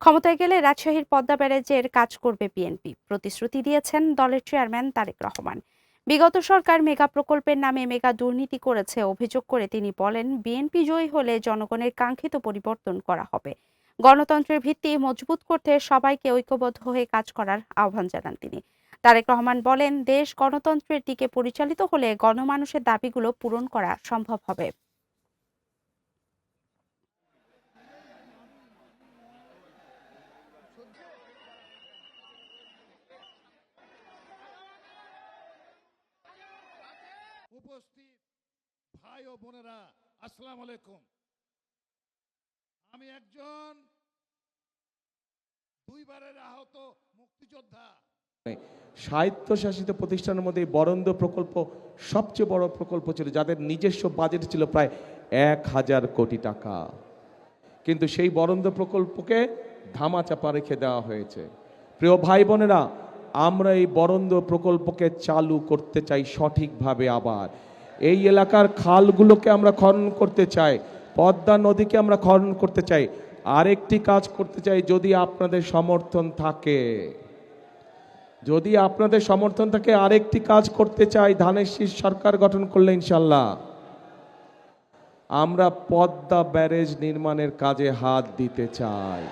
ক্ষমতায় গেলে রাজশাহীর পদ্মা ব্যারেজের কাজ করবে বিএনপি, প্রতিশ্রুতি দিয়েছেন দলের চেয়ারম্যান তারেক রহমান। বিগত সরকার মেগা প্রকল্পের নামে মেগা দুর্নীতি করেছে অভিযোগ করে তিনি বলেন, বিএনপি জয়ী হলে জনগণের কাঙ্ক্ষিত পরিবর্তন করা হবে। গণতন্ত্রের ভিত্তি মজবুত করতে সবাইকে ঐক্যবদ্ধ হয়ে কাজ করার আহ্বান জানান তিনি। তারেক রহমান বলেন, দেশ গণতন্ত্রের দিকে পরিচালিত হলে গণমানুষের দাবিগুলো পূরণ করা সম্ভব হবে। উপস্থিত ভাই ও বোনেরা, আসসালামু আলাইকুম। আমি একজন দুইবারের আহত মুক্তিযোদ্ধা। স্বায়ত্তশাসিত প্রতিষ্ঠানের মধ্যে বরেন্দ্র প্রকল্প সবচেয়ে বড় প্রকল্প ছিল, যাদের নিজস্ব বাজেট ছিল প্রায় 1000 কোটি টাকা, কিন্তু সেই বরেন্দ্র প্রকল্পকে ধামাচাপা রেখে দেওয়া হয়েছে। প্রিয় ভাই বোনেরা, আমরা এই বরেন্দ্র প্রকল্পকে চালু করতে চাই সঠিকভাবে। আবার এই এলাকার খালগুলোকে আমরা খনন করতে চাই, পদ্মা নদীকে আমরা খনন করতে চাই। আরেকটি কাজ করতে চাই, যদি আপনাদের সমর্থন থাকে, আরেকটি কাজ করতে চাই, ধানের শীষ সরকার গঠন করলে ইনশাল্লাহ আমরা পদ্মা ব্যারেজ নির্মাণের কাজে হাত দিতে চাই।